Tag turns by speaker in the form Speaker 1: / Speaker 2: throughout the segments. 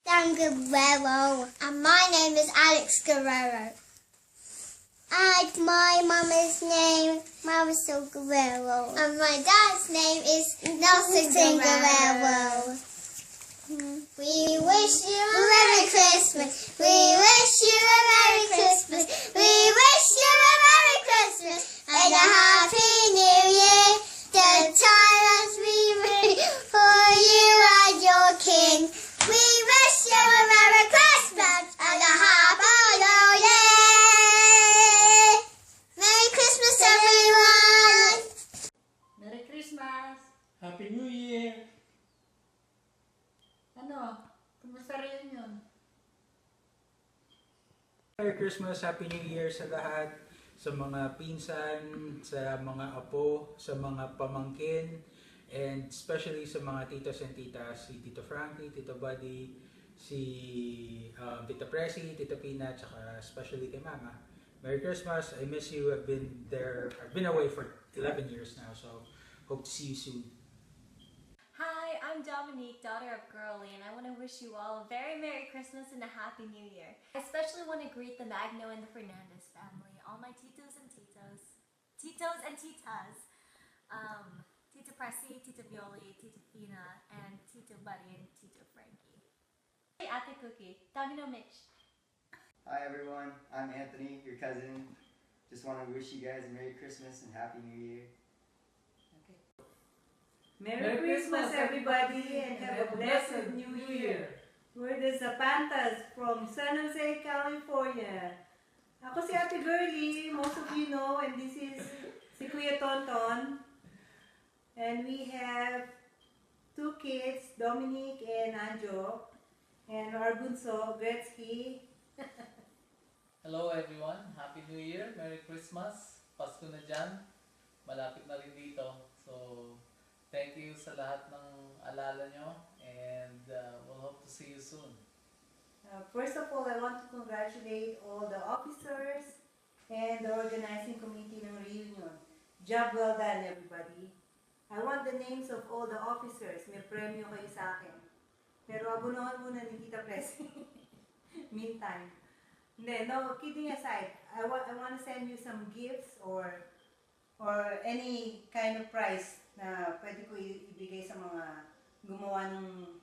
Speaker 1: Dan Guerrero, and my name is Alex Guerrero. And my mama's name Marisol Guerrero, and my dad's name is Nelson Guerrero. We wish you a Merry Christmas. We wish you a Merry Christmas. We wish you a Merry Christmas and a Happy New Year. The time as we wait for you and your King. We wish you a Merry Christmas and a Happy New Year. Merry Christmas, everyone.
Speaker 2: Merry Christmas!
Speaker 3: Happy New Year!
Speaker 2: Ano? Kumusta rin yun?
Speaker 3: Merry Christmas, Happy New Year sa lahat, sa mga pinsan, sa mga apo, sa mga pamangkin, and especially sa mga titos and titas, si Tito Frankie, Tito Buddy, si Tita Presi, Tita Pina, tsaka especially kay Mama. Merry Christmas, I miss you, I've been away for 11 years now, so hope to see you soon.
Speaker 4: Hi, I'm Dominique, daughter of Girly, and I want to wish you all a very Merry Christmas and a Happy New Year. I especially want to greet the Magno and the Fernandez family, all my titos and titas, Tito Presi, Tito Violi, Tito Pina, and Tito Buddy and Tito Frankie. Hey, Ate Cookie, tawagin mo Mitch.
Speaker 5: Hi everyone, I'm Anthony, your cousin. Just want to wish you guys a Merry Christmas and Happy New Year.
Speaker 6: Merry Christmas, everybody, and have a blessed New Year. We're the Zapantas from San Jose, California. Ako si Ate Girly, most of you know, and this is si Kuya Tonton. And we have two kids, Dominique and Anjo, and our bunso, Gretzky.
Speaker 7: Hello everyone, Happy New Year, Merry Christmas, Pasko na dyan, malapit na rin dito. So, thank you sa lahat ng alala nyo, and we'll hope to see you soon.
Speaker 6: First of all, I want to congratulate all the officers and the organizing committee ng reunion. Job well done, everybody. I want the names of all the officers. May premyo kayo sa akin. Pero abunuhan muna ni Tita Presi. Meantime. Hindi, no, kidding aside, I want to send you some gifts or any kind of prize na pwede ko ibigay sa mga gumawa ng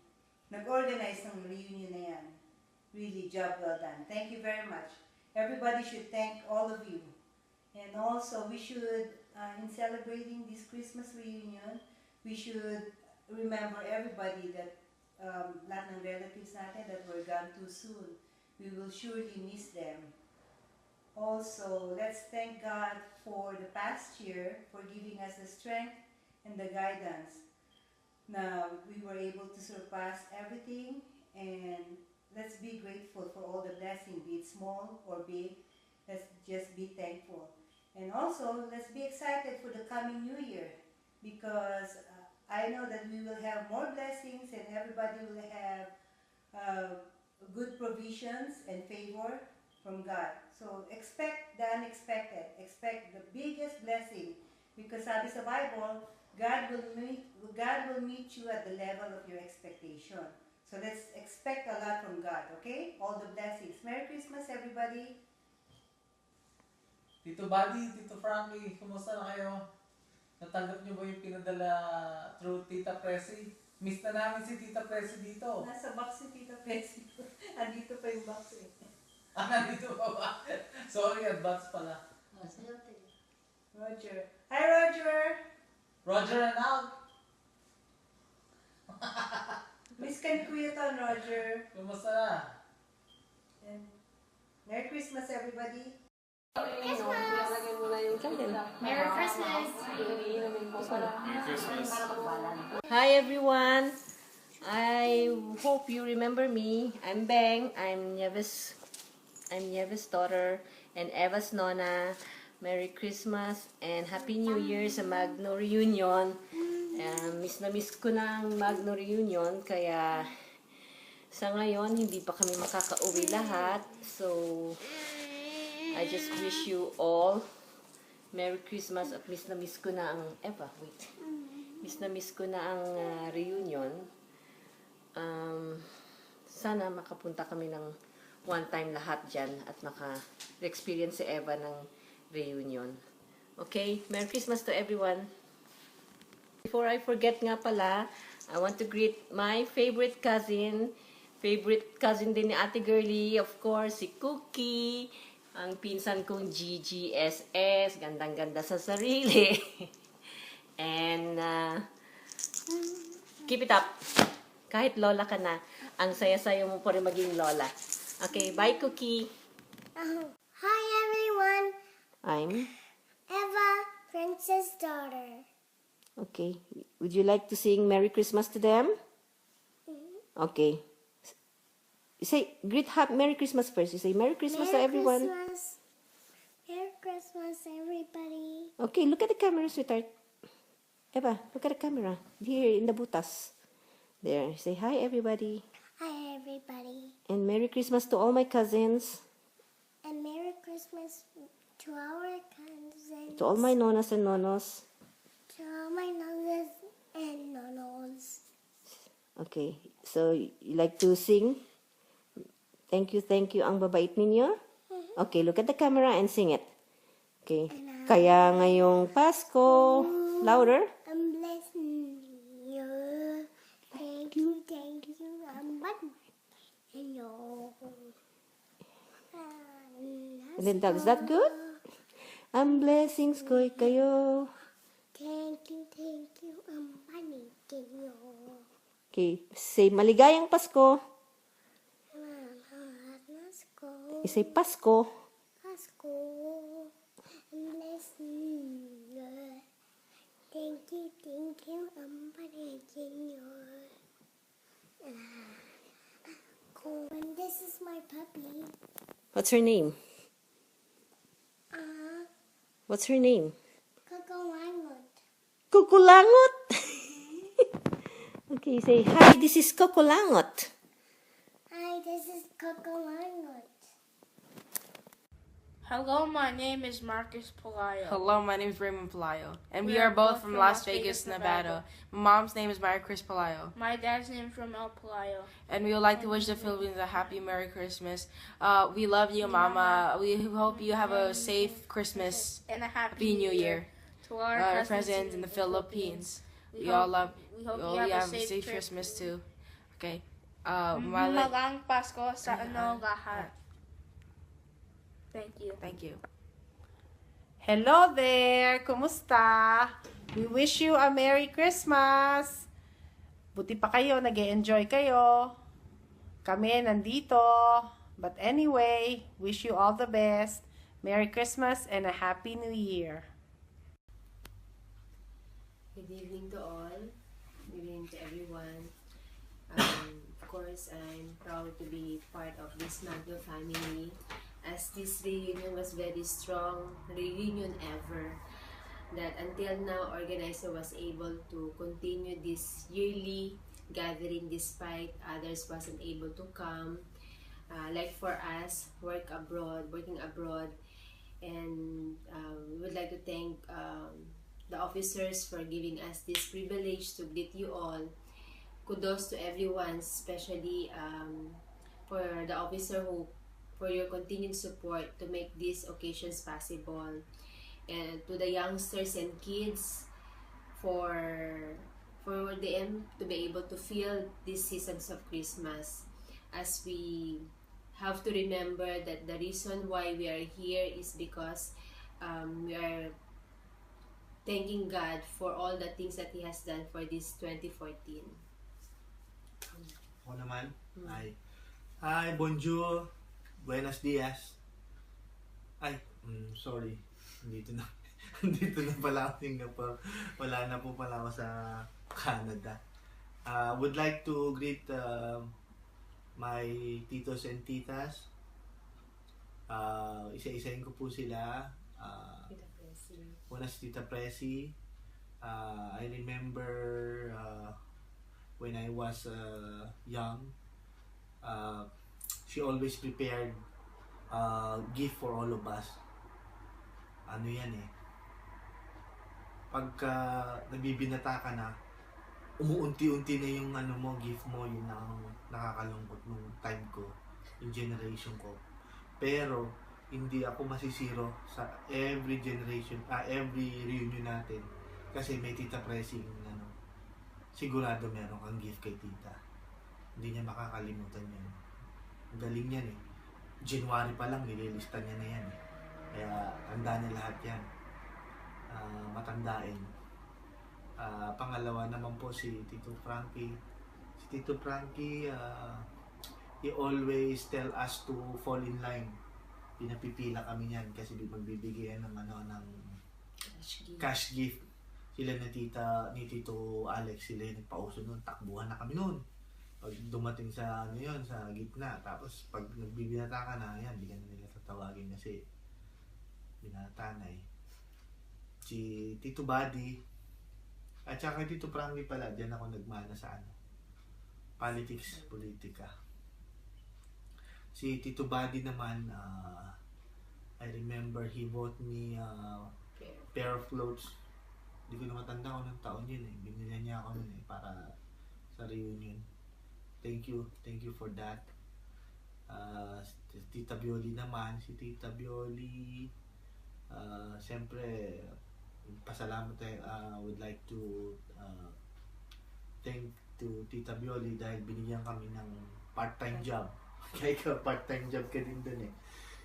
Speaker 6: nag-organize ng reunion na yan. Really, job well done. Thank you very much. Everybody should thank all of you. And also, we should, in celebrating this Christmas reunion, we should remember everybody that lahat ng relatives natin that were gone too soon. We will surely miss them. Also, let's thank God for the past year, for giving us the strength and the guidance. Now, we were able to surpass everything, and let's be grateful for all the blessings, be it small or big. Let's just be thankful. And also, let's be excited for the coming New Year, because I know that we will have more blessings and everybody will have good provisions and favor from God. So expect the unexpected. Expect the biggest blessing, because sabi sa Bible, God will meet you at the level of your expectation. So let's expect a lot from God, okay? All the blessings. Merry Christmas, everybody.
Speaker 7: Tito Buddy, Tito Frankie, kumusta na kayo? Natanggap nyo ba yung pinadala through Tita Presi? Miss na namin si Tita Presi dito.
Speaker 6: Nasa box si Tita Presi. Andito pa yung box eh.
Speaker 7: Ah, nandito pa ba? Sorry, advance pala.
Speaker 6: Roger. Hi, Roger!
Speaker 7: Roger and out!
Speaker 6: Miss ka ni Kuya Ton, Roger.
Speaker 7: Kumusta na?
Speaker 6: And Merry Christmas, everybody.
Speaker 4: Merry Christmas!
Speaker 8: Hi everyone. I hope you remember me. I'm Beng. I'm Nieves' daughter and Eva's nona. Merry Christmas and Happy New Year sa Magno Reunion. Miss na miss ko na ang Magno Reunion, kaya sa ngayon hindi pa kami makakauwi lahat. So I just wish you all Merry Christmas at miss na miss ko na ang Miss na miss ko na ang reunion. sana makapunta kami ng one time lahat dyan at maka-experience si Eva ng reunion. Okay? Merry Christmas to everyone. Before I forget nga pala, I want to greet my favorite cousin din ni Ate Girlie, of course, si Cookie, ang pinsan kong GGSS, gandang-ganda sa sarili. And, keep it up. Kahit lola ka na, ang saya-saya mo pa rin maging lola. Okay, bye Cookie.
Speaker 1: Hi everyone.
Speaker 8: I'm...
Speaker 1: Eva, Princess daughter.
Speaker 8: Okay. Would you like to sing Merry Christmas to them? Okay. Say, Merry Christmas first. You say, Merry Christmas to everyone.
Speaker 1: Merry Christmas, everybody.
Speaker 8: Okay, look at the camera, sweetheart. Eva, look at the camera. Here, in the butas. There. Say, hi, everybody.
Speaker 1: Hi, everybody.
Speaker 8: And Merry Christmas to all my cousins.
Speaker 1: And Merry Christmas to our cousins.
Speaker 8: To all my nonas and nonos.
Speaker 1: To all my nonas and nonos.
Speaker 8: Okay, so you like to sing? Thank you, ang babait ninyo. Okay, look at the camera and sing it. Okay, kaya ngayong Pasko, louder.
Speaker 1: I'm blessing you. Thank you, I'm blessing you.
Speaker 8: And then is that good? Ang blessings ko'y kayo.
Speaker 1: Thank you, I'm blessing you.
Speaker 8: Okay, say maligayang Pasko. You say Pasko.
Speaker 1: Pasko. Blessing. Thank you, I'm blessing you. Cool. And this is my puppy.
Speaker 8: What's her name? What's her name?
Speaker 1: Kakawangot.
Speaker 8: Kukulangot. Okay, say hi, this is Kukulangot.
Speaker 1: Hi, this is Kakawangot.
Speaker 9: Hello, my name is Marcus Palayo.
Speaker 10: Hello, my name is Raymond Palayo, and we are both from Las Vegas, Nevada. My mom's name is Mary Chris Palayo,
Speaker 9: My dad's name is Romel Palayo.
Speaker 10: and we would like to wish the Philippines a happy Merry Christmas. We love you, Mama. We hope you have a safe Christmas,
Speaker 9: And a
Speaker 10: Happy New Year.
Speaker 9: To our
Speaker 10: Presidents in the Philippines.
Speaker 9: We
Speaker 10: We all love.
Speaker 9: We hope
Speaker 10: Oh,
Speaker 9: you have
Speaker 10: yeah,
Speaker 9: a safe trip.
Speaker 10: Christmas too. Okay.
Speaker 9: Malang Pasko sa ano lahat. Thank you.
Speaker 10: Thank you.
Speaker 6: Hello there! Kumusta? We wish you a Merry Christmas! Buti pa kayo, nag-e-enjoy kayo. Kami nandito. But anyway, wish you all the best. Merry Christmas and a Happy New Year.
Speaker 11: Good evening to all. Good evening to everyone. Of course, I'm proud to be part of this Magno family, as this reunion was very strong reunion ever, that until now organizer was able to continue this yearly gathering despite others wasn't able to come, like for us working abroad, and we would like to thank the officers for giving us this privilege to greet you all. Kudos to everyone, especially for the officer who for your continued support to make these occasions possible, and to the youngsters and kids for them to be able to feel these seasons of Christmas, as we have to remember that the reason why we are here is because we are thanking God for all the things that He has done for this 2014.
Speaker 12: Ako naman, hi, bonjour. Buenos dias. Sorry. Nandito na pala ako Singapore. Wala na po pala ako sa Canada. Would like to greet my titos and titas. Isa-isahin ko po sila. Una si Tita Presi. I remember when I was young, she always prepared gift for all of us. Ano yan eh. Pagka nabibinata ka na, umuunti-unti na yung ano mo, gift mo, yun ang nakakalungkot nung time ko, yung generation ko. Pero, hindi ako masisiro sa every generation, every reunion natin. Kasi may tita pressing, ano, sigurado meron kang gift kay tita. Hindi niya makakalimutan yan. Ang galing yan eh. January pa lang, nililista niya na yan eh. Kaya, tanda niya lahat yan. Matandain. Pangalawa naman po si Tito Frankie. Si Tito Frankie, he always tell us to fall in line. Pinapipila kami niyan kasi magbibigay ng ng cash gift. Sila ni Tito Alex, sila yung nagpauso nun. Takbuhan na kami nun. Pag dumating sa sa gitna, tapos pag nagbibinata ka na, yan, di ka na nila tatawagin kasi binata na eh. Si Tito Buddy, at saka Tito Frankie pala, dyan ako nagmana sa politics, politika. Si Tito Buddy naman, I remember he bought me pair of clothes. Hindi ko na matanda kung anong taon yun eh. Binili niya ako nun eh, para sa reunion. Thank you for that. Tita Bioli naman, si Tita Bioli, siyempre, pasalamat would like to thank to Tita Bioli dahil binigyan kami ng part-time job. Kaya part-time job ka din dun eh.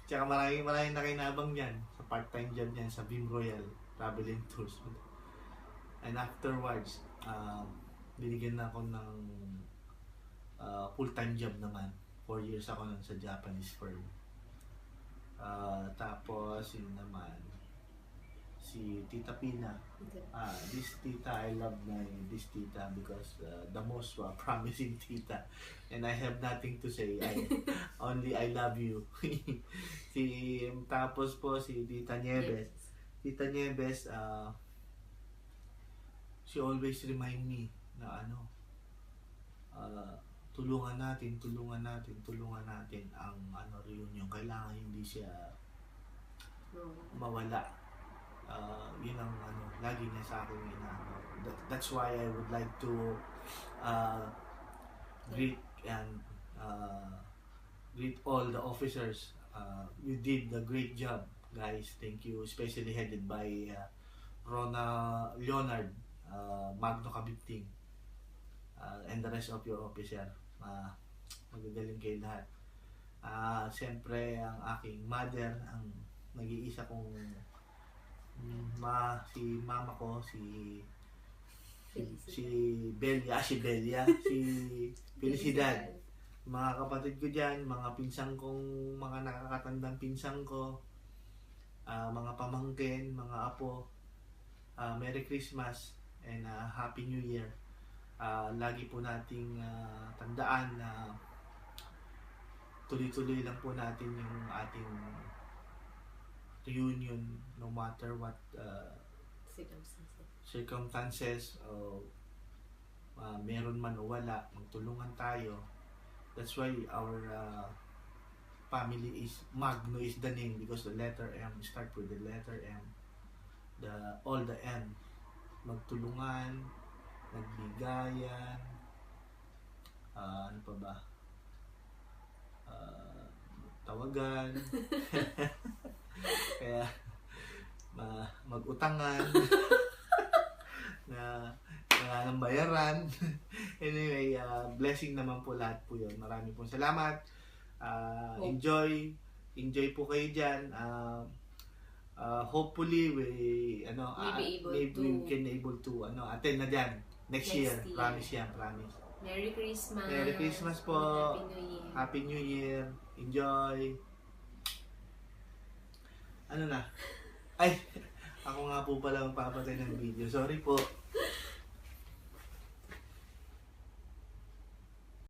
Speaker 12: Tsaka maraming nakinabang yan sa part-time job niyan sa Beam Royal Travel and Tours. And afterwards, binigyan na ako ng full-time job naman. 4 years ako nun sa Japanese firm. Tapos, yun naman, si Tita Pina. This tita, I love this tita because the most promising tita. And I have nothing to say. Only I love you. Tapos po si Tita Nieves. Tita Nieves, she always remind me na tulungan natin ang reunion. Kailangan hindi siya mawala. Yun ang lagi niya sa akin that's why I would like to greet all the officers. You did a great job, guys. Thank you, especially headed by Rona Leonard, Magno Kabigting, and the rest of your officer. Magagaling kayo lahat. Siyempre ang aking mother, ang nag-iisa kong si mama ko, si Belia, si Felicidad. Mga kapatid ko dyan, mga pinsang kong, mga nakakatandang pinsang ko, mga pamangkin, mga apo, Merry Christmas and Happy New Year. Lagi po nating tandaan na tuloy-tuloy lang po natin yung ating reunion no matter what circumstances o meron man o wala, magtulungan tayo. That's why our family is Magno is the name because the letter M start with the letter M, all the M, magtulungan, magbigayan, ano pa ba, tawagan, kaya magutangan na ng bayaran. Anyway, blessing naman po lahat po yun. Marami pong salamat. Enjoy po kayo dyan. Hopefully we can able to attend na dyan next year. Promise yan, promise.
Speaker 11: Merry Christmas.
Speaker 12: Merry Christmas po. Happy New Year. Enjoy. Ano na? Ay, ako nga po pala magpapatay ng video. Sorry po.